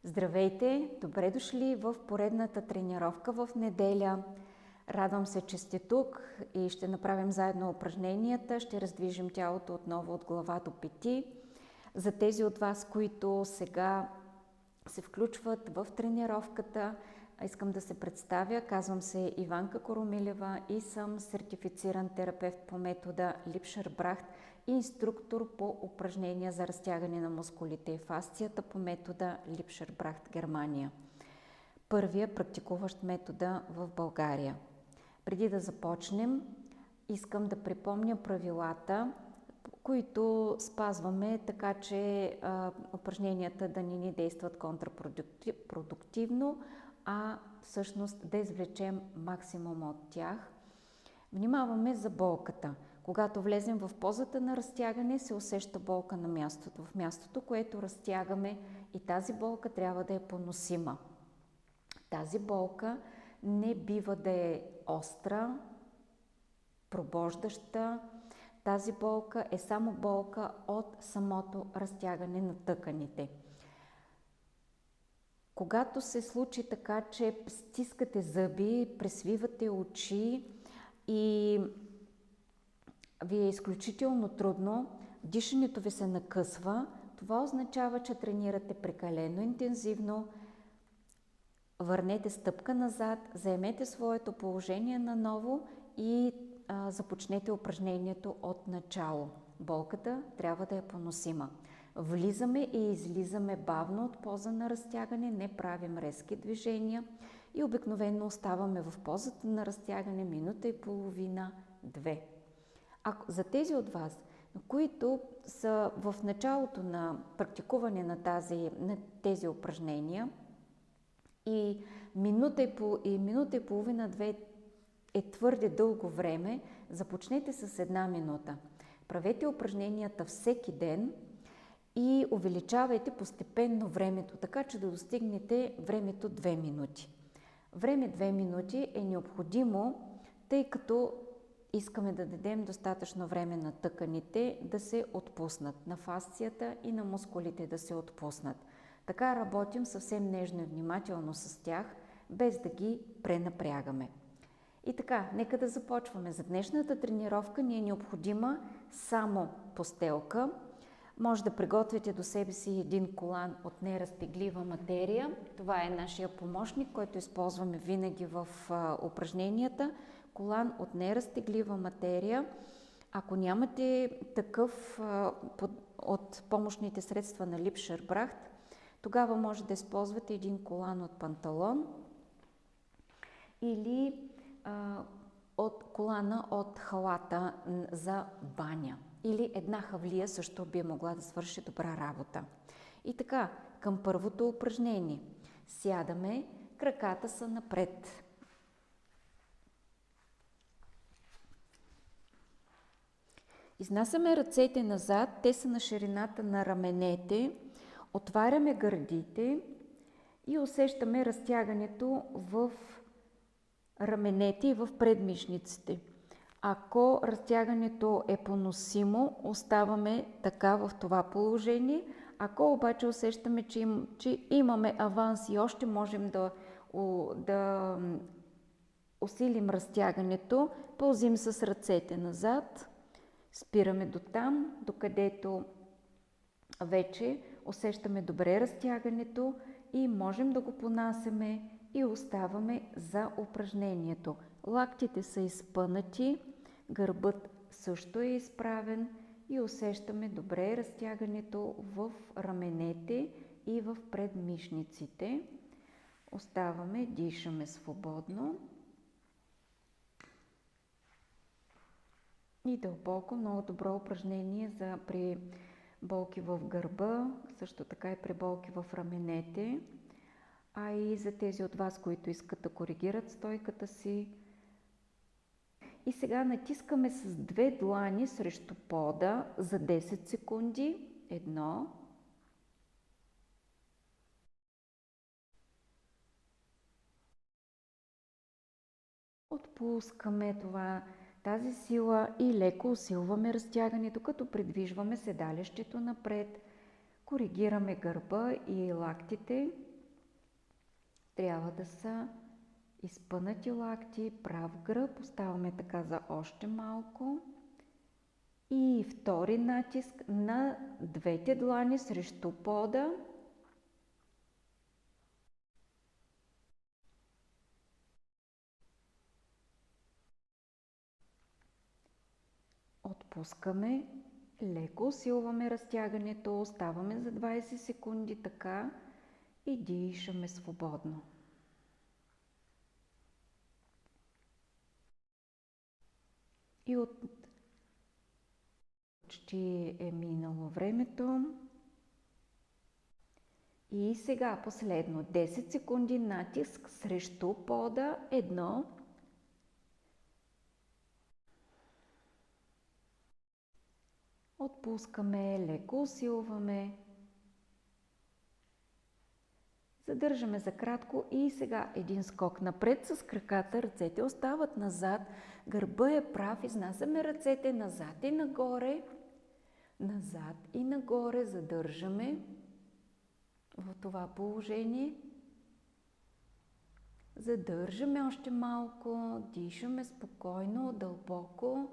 Здравейте! Добре дошли в поредната тренировка в неделя. Радвам се, че сте тук и ще направим заедно упражненията. Ще раздвижим тялото отново от глава до пети. За тези от вас, които сега се включват в тренировката, искам да се представя. Казвам се Иванка Коромилева и съм сертифициран терапевт по метода Липшер-Брахт и инструктор по упражнения за разтягане на мускулите и фасцията по метода Липшер-Брахт, Германия. Първия практикуващ метода в България. Преди да започнем, искам да припомня правилата, които спазваме, така че упражненията да не ни действат контрапродуктивно, а всъщност да извлечем максимум от тях. Внимаваме за болката. Когато влезем в позата на разтягане, се усеща болка на мястото, в мястото, което разтягаме, и тази болка трябва да е поносима. Тази болка не бива да е остра, пробождаща. Тази болка е само болка от самото разтягане на тъканите. Когато се случи така, че стискате зъби, пресвивате очи и ви е изключително трудно, дишането ви се накъсва, това означава, че тренирате прекалено интензивно. Върнете стъпка назад, заемете своето положение наново и започнете упражнението от начало. Болката трябва да е поносима. Влизаме и излизаме бавно от поза на разтягане, не правим резки движения и обикновено оставаме в позата на разтягане минута и половина, 2. За тези от вас, които са в началото на практикуване на тези упражнения и минута и половина, 2 е твърде дълго време, започнете с 1 минута. Правете упражненията всеки ден и увеличавайте постепенно времето, така че да достигнете времето 2 минути. Време 2 минути е необходимо, тъй като искаме да дадем достатъчно време на тъканите да се отпуснат, на фасцията и на мускулите да се отпуснат. Така работим съвсем нежно и внимателно с тях, без да ги пренапрягаме. И така, нека да започваме. За днешната тренировка ни е необходима само постелка. Може да приготвите до себе си един колан от неразтеглива материя. Това е нашия помощник, който използваме винаги в упражненията. Колан от неразтеглива материя. Ако нямате такъв от помощните средства на Липшер-Брахт, тогава може да използвате един колан от панталон или от колана от халата за баня. Или една хавлия също би могла да свърши добра работа. И така, към първото упражнение. Сядаме, краката са напред. Изнасяме ръцете назад, те са на ширината на раменете, отваряме гърдите и усещаме разтягането в раменете и в предмишниците. Ако разтягането е поносимо, оставаме така в това положение. Ако обаче усещаме, че имаме аванс и още можем да усилим разтягането, пълзим с ръцете назад, спираме до там, докъдето вече усещаме добре разтягането и можем да го понасяме и оставаме за упражнението. Лактите са изпънати, гърбът също е изправен и усещаме добре разтягането в раменете и в предмишниците. Оставаме, дишаме свободно и дълбоко. Много добро упражнение при болки в гърба, също така и при болки в раменете. А и за тези от вас, които искат да коригират стойката си. И сега натискаме с 2 длани срещу пода за 10 секунди. 1. Отпускаме тази сила и леко усилваме разтягането, като придвижваме седалището напред. Коригираме гърба и лактите. трябва да са изпънати лакти, прав гръб. Оставаме така за още малко. И втори натиск на двете длани срещу пода. Отпускаме, леко усилваме разтягането, оставаме за 20 секунди така и дишаме свободно. И почти е минало времето. И сега последно 10 секунди натиск срещу пода. 1. Отпускаме, леко усилваме. Задържаме за кратко и сега един скок напред с краката, ръцете остават назад, гърба е прав, изнасяме ръцете назад и нагоре, задържаме в това положение. Задържаме още малко, дишаме спокойно, дълбоко.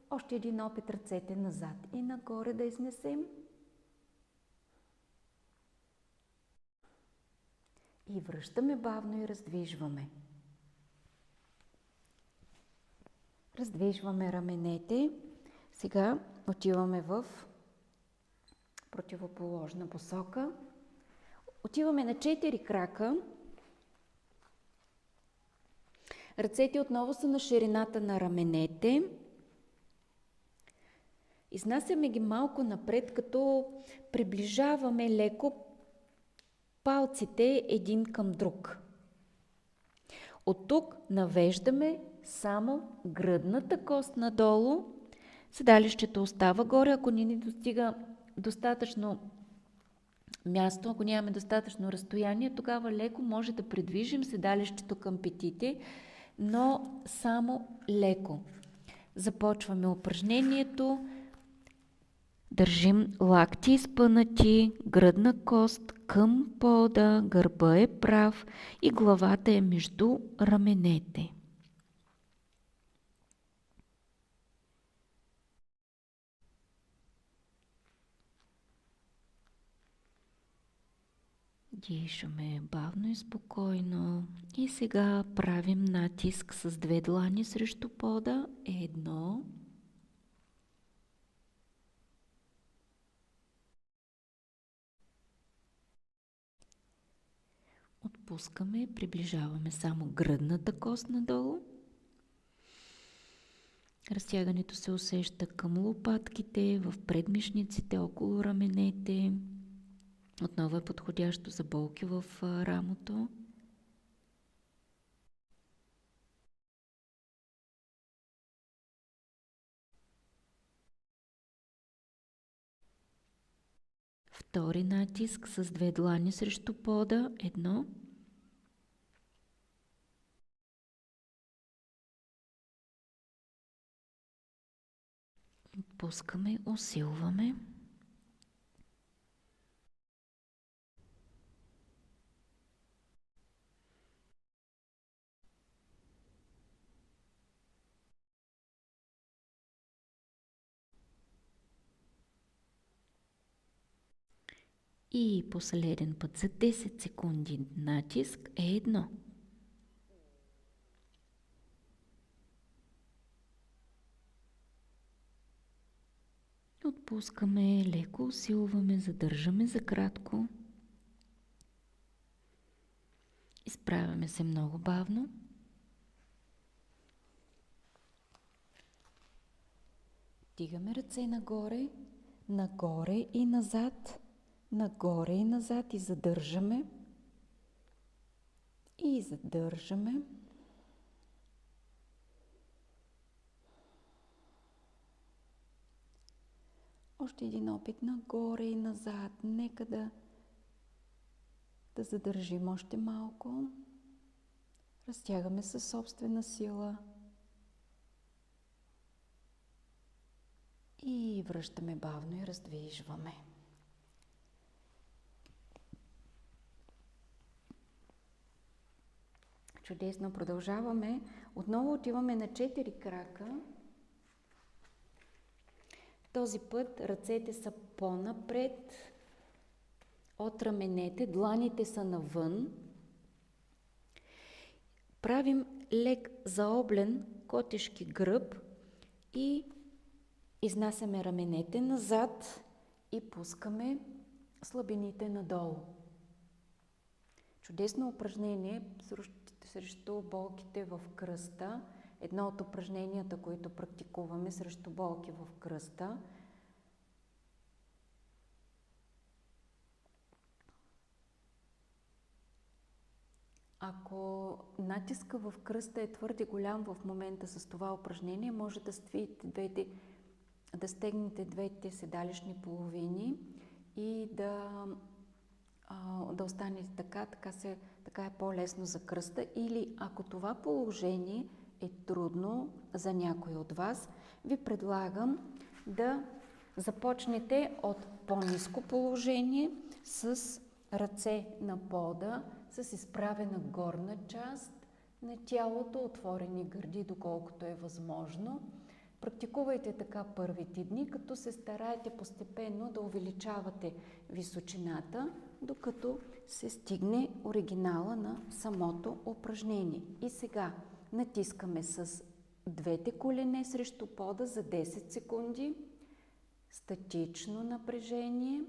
Още един опит, ръцете назад и нагоре да изнесем. И връщаме бавно и раздвижваме. Раздвижваме раменете. Сега отиваме в противоположна посока. Отиваме на 4 крака. Ръцете отново са на ширината на раменете. Изнасяме ги малко напред, като приближаваме леко палците един към друг. От тук навеждаме само гръдната кост надолу. Седалището остава горе, ако не ни достига достатъчно място, ако нямаме достатъчно разстояние, тогава леко може да придвижим седалището към петите, но само леко. Започваме упражнението. Държим лакти изпънати, гръдна кост към пода, гърба е прав и главата е между раменете. Дишаме бавно и спокойно. И сега правим натиск с две длани срещу пода. 1. Отпускаме, приближаваме само гръдната кост надолу. Разтягането се усеща към лопатките, в предмишниците, около раменете. Отново е подходящо за болки в рамото. Втори натиск с две длани срещу пода. 1. Отпускаме, усилваме. И последен път за 10 секунди натиск е 1. Отпускаме, леко усилваме, задържаме за кратко. Изправяме се много бавно. Дигаме ръце нагоре, нагоре и назад, нагоре и назад и задържаме. И задържаме. Още един опит нагоре и назад. Нека да задържим още малко. Разтягаме със собствена сила. И връщаме бавно и раздвижваме. Чудесно, продължаваме. Отново отиваме на 4 крака. Този път ръцете са по-напред от раменете, дланите са навън. Правим лек заоблен котешки гръб и изнасяме раменете назад и пускаме слабините надолу. Чудесно упражнение срещу болките в кръста. Едно от упражненията, които практикуваме срещу болки в кръста. Ако натиска в кръста е твърде голям в момента с това упражнение, може да стегнете двете седалищни половини и да останете така. Така е по-лесно за кръста. Или ако това положение е трудно за някой от вас, ви предлагам да започнете от по-ниско положение с ръце на пода, с изправена горна част на тялото, отворени гърди, доколкото е възможно. Практикувайте така първите дни, като се стараете постепенно да увеличавате височината, докато се стигне оригинала на самото упражнение. И сега натискаме с двете колене срещу пода за 10 секунди. Статично напрежение.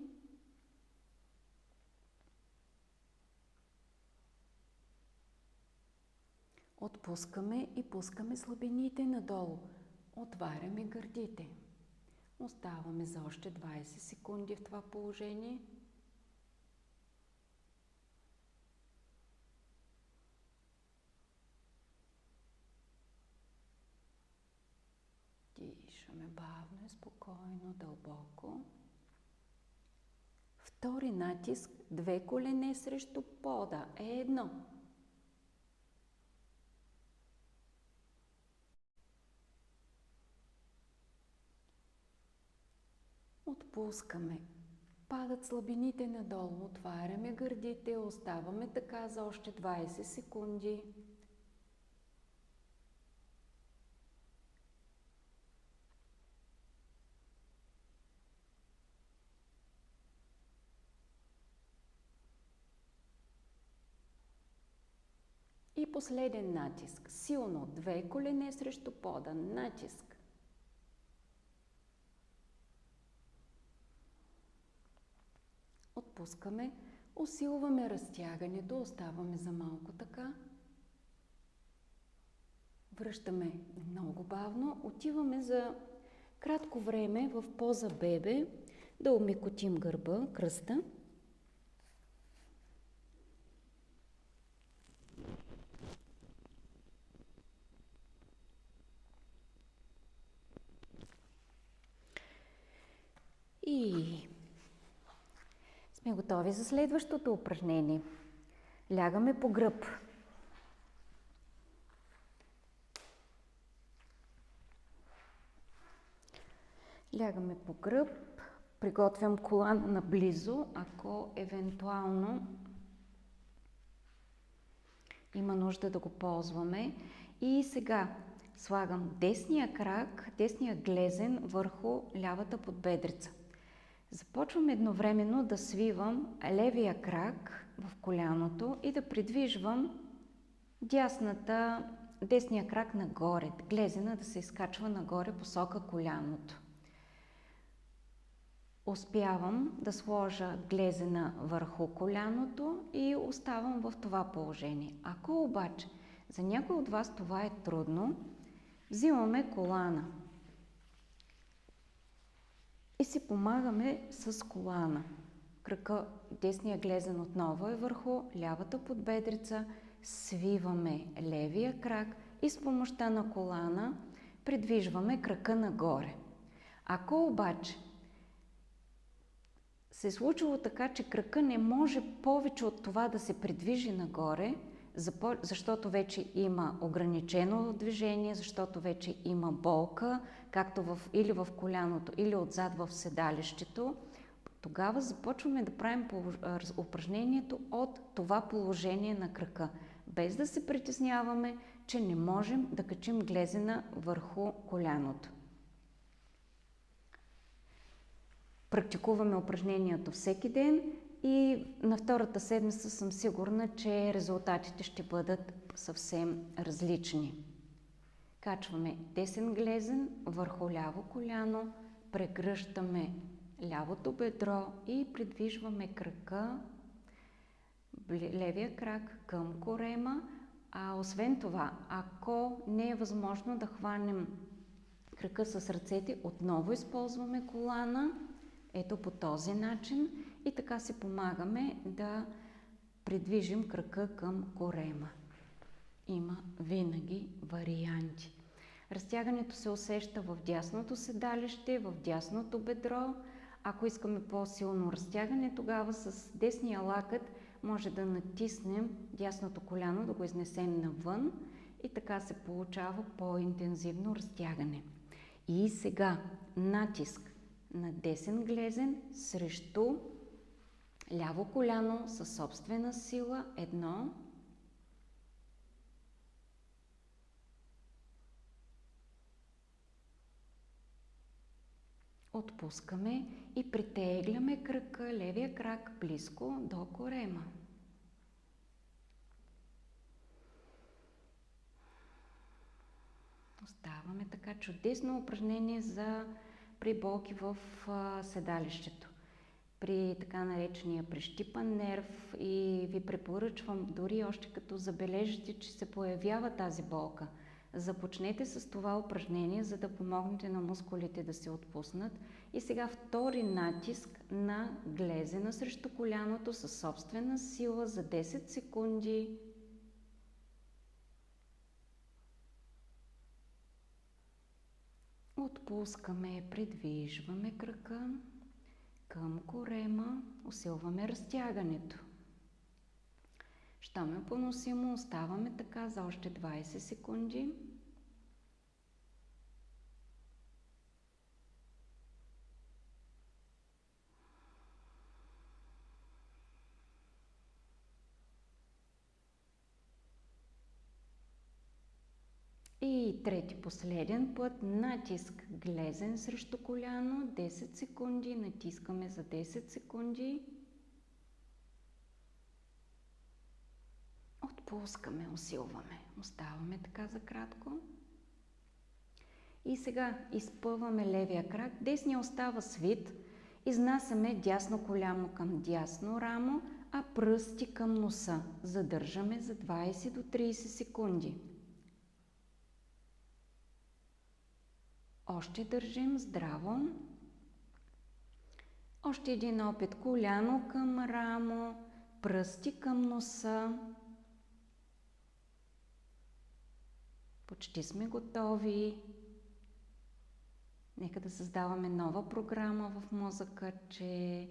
Отпускаме и пускаме слабините надолу. Отваряме гърдите. Оставаме за още 20 секунди в това положение. Дишаме бавно и спокойно, дълбоко. Втори натиск, две колене срещу пода. Едно. Отпускаме. Падат слабините надолу, отваряме гърдите, оставаме така за още 20 секунди. И последен натиск. Силно, две колене срещу пода. Натиск. Отпускаме, усилваме разтягането, оставаме за малко така. Връщаме много бавно, отиваме за кратко време в поза бебе, да омекотим гърба, кръста. И сме готови за следващото упражнение. Лягаме по гръб. Лягаме по гръб, приготвям колана наблизо, ако евентуално има нужда да го ползваме. И сега слагам десния крак, десния глезен върху лявата подбедрица. Започвам едновременно да свивам левия крак в коляното и да придвижвам десния крак нагоре, глезена да се изкачва нагоре посока коляното. Успявам да сложа глезена върху коляното и оставам в това положение. Ако обаче за някой от вас това е трудно, взимаме колана и си помагаме с колана. Крака, десния глезен отново е върху лявата подбедрица, свиваме левия крак и с помощта на колана придвижваме крака нагоре. Ако обаче се е случило така, че крака не може повече от това да се придвижи нагоре, защото вече има ограничено движение, защото вече има болка, както или в коляното, или отзад в седалището, тогава започваме да правим упражнението от това положение на крака. без да се притесняваме, че не можем да качим глезена върху коляното. Практикуваме упражнението всеки ден и на втората седмица съм сигурна, че резултатите ще бъдат съвсем различни. Качваме десен глезен върху ляво коляно, прегръщаме лявото бедро и придвижваме крака, левия крак към корема. А освен това, ако не е възможно да хванем крака с ръцете, отново използваме колана, ето по този начин, и така си помагаме да придвижим крака към корема. Има винаги варианти. Разтягането се усеща в дясното седалище, в дясното бедро. Ако искаме по-силно разтягане, тогава с десния лакът може да натиснем дясното коляно, да го изнесем навън и така се получава по-интензивно разтягане. И сега натиск на десен глезен срещу ляво коляно със собствена сила. 1, отпускаме и притегляме крака, левия крак близко до корема. Оставаме така. Чудесно упражнение за при болки в седалището, при така наречения прищипан нерв, и ви препоръчвам дори още като забележите, че се появява тази болка, започнете с това упражнение, за да помогнете на мускулите да се отпуснат. И сега втори натиск на глезена срещу коляното със собствена сила за 10 секунди. Отпускаме, придвижваме крака към корема, усилваме разтягането. Щом е поносимо, оставаме така за още 20 секунди. И трети, последен път, натиск глезен срещу коляно, 10 секунди, натискаме за 10 секунди. Отпускаме, усилваме, оставаме така за кратко. И сега изпъваме левия крак, десния остава свит, изнасяме дясно коляно към дясно рамо, а пръсти към носа. Задържаме за 20 до 30 секунди. Още държим здраво. Още един опит. Коляно към рамо, пръсти към носа. Почти сме готови. Нека да създаваме нова програма в мозъка, че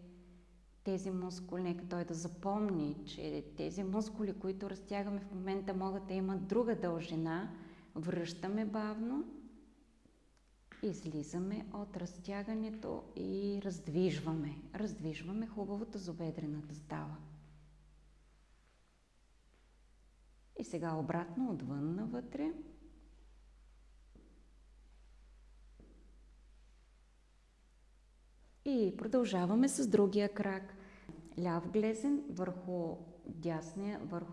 тези мускули, нека той да запомни, че тези мускули, които разтягаме в момента, могат да имат друга дължина. Връщаме бавно. Излизаме от разтягането и раздвижваме. Раздвижваме хубаво тазобедрената става. И сега обратно, отвън навътре. И продължаваме с другия крак. Ляв глезен върху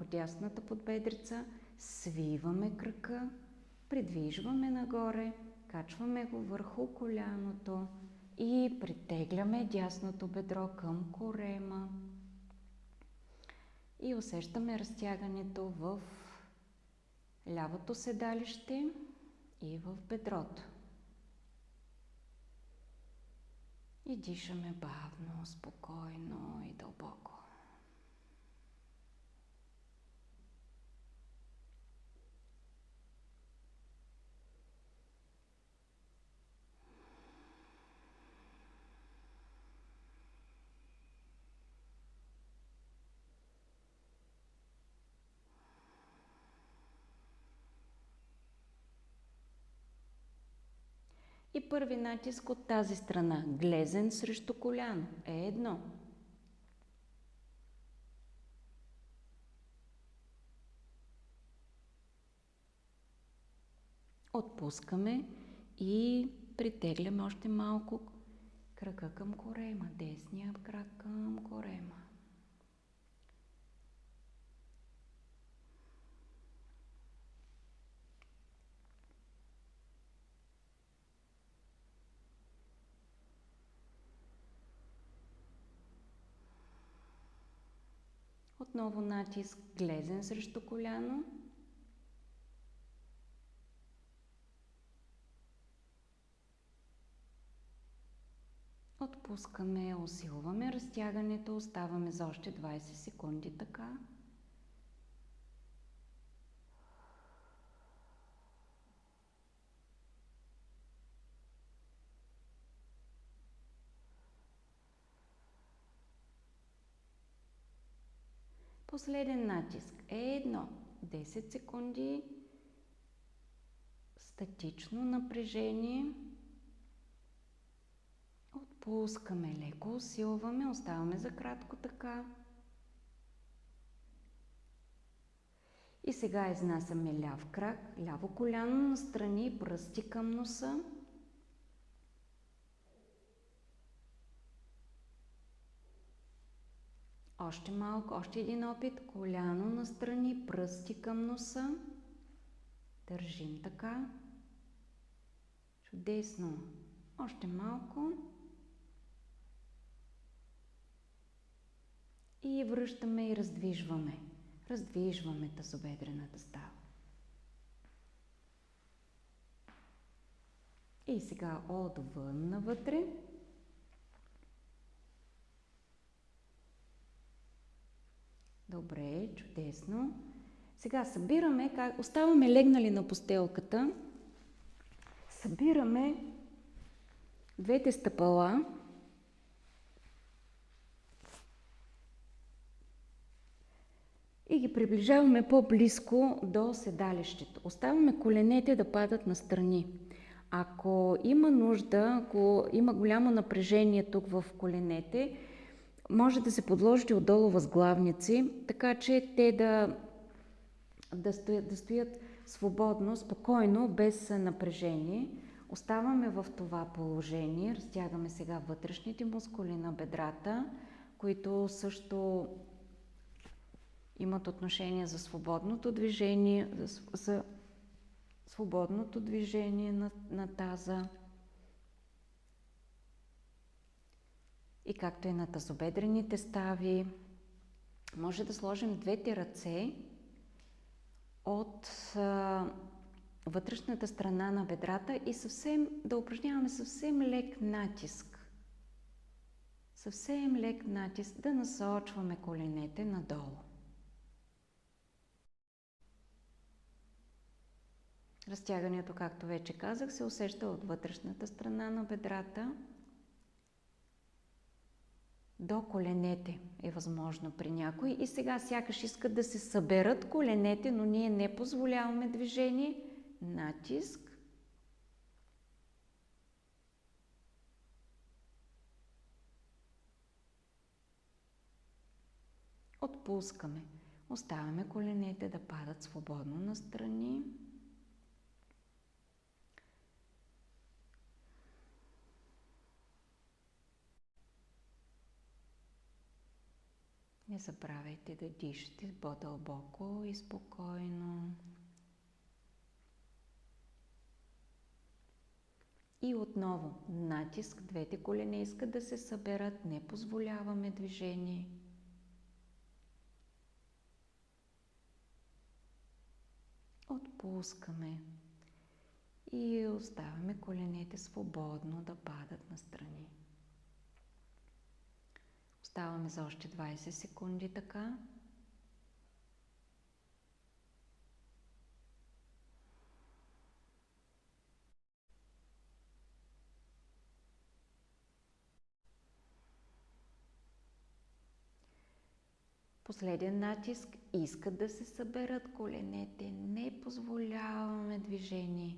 дясната подбедрица. Свиваме крака, придвижваме нагоре. Качваме го върху коляното и притегляме дясното бедро към корема. И усещаме разтягането в лявото седалище и в бедрото. И дишаме бавно, спокойно и дълбоко. И първи натиск от тази страна, глезен срещу коляно, е 1. Отпускаме и притегляме още малко крака към корема, десния крак към корема. Отново натиск, глезен срещу коляно. Отпускаме, усилваме разтягането, оставаме за още 20 секунди така. Последен натиск е 10 секунди, статично напрежение. Отпускаме, леко усилваме, оставаме за кратко така. И сега изнасяме ляв крак, ляво коляно настрани, пръсти към носа. Още малко, още един опит, коляно настрани, пръсти към носа. Държим така. Чудесно. Още малко. И връщаме и раздвижваме. Раздвижваме тазобедрената става. И сега отвън навътре. Добре, чудесно. Сега събираме, оставаме легнали на постелката. Събираме двете стъпала. И ги приближаваме по-близко до седалището. Оставаме коленете да падат настрани. Ако има нужда, ако има голямо напрежение тук в коленете, може да се подложите отдолу възглавници, така че те да стоят свободно, спокойно, без напрежение. Оставаме в това положение. Разтягаме сега вътрешните мускули на бедрата, които също имат отношение за свободното движение, за свободното движение на таза. И както и на тазобедрените стави, може да сложим двете ръце от вътрешната страна на бедрата и да упражняваме съвсем лек натиск. Съвсем лек натиск да насочваме коленете надолу. Разтягането, както вече казах, се усеща от вътрешната страна на бедрата до коленете е възможно при някой. И сега сякаш искат да се съберат коленете, но ние не позволяваме движение. Натиск. Отпускаме. Оставяме коленете да падат свободно настрани. Не забравяйте да дишате по-дълбоко и спокойно. И отново натиск, двете колени искат да се съберат, не позволяваме движение. Отпускаме и оставяме коленете свободно да падат настрани. Оставаме за още 20 секунди така. Последен натиск, искат да се съберат коленете, не позволяваме движение.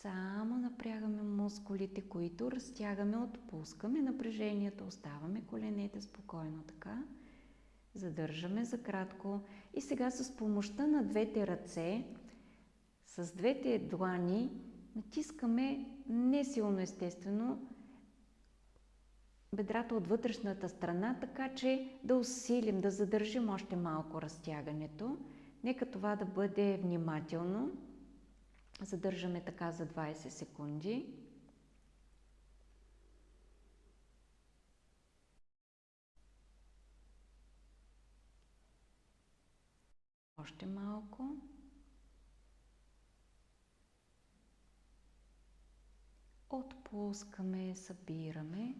Само напрягаме мускулите, които разтягаме, отпускаме напрежението, оставаме коленете спокойно така, задържаме за кратко и сега с помощта на двете ръце С двете длани натискаме не силно естествено бедрата от вътрешната страна, така че да усилим, да задържим още малко разтягането. Нека това да бъде внимателно. Задържаме така за 20 секунди. Още малко. Отпускаме, събираме.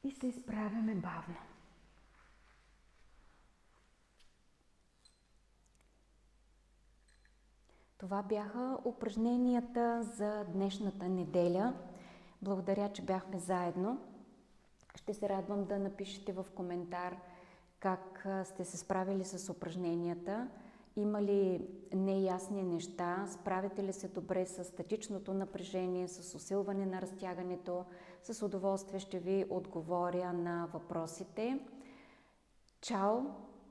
И се изправяме бавно. Това бяха упражненията за днешната неделя. Благодаря, че бяхме заедно. Ще се радвам да напишете в коментар как сте се справили с упражненията. Има ли неясни неща? Справите ли се добре с статичното напрежение, с усилване на разтягането? С удоволствие ще ви отговоря на въпросите. Чао!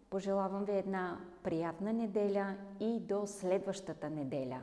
Пожелавам ви една приятна неделя и до следващата неделя!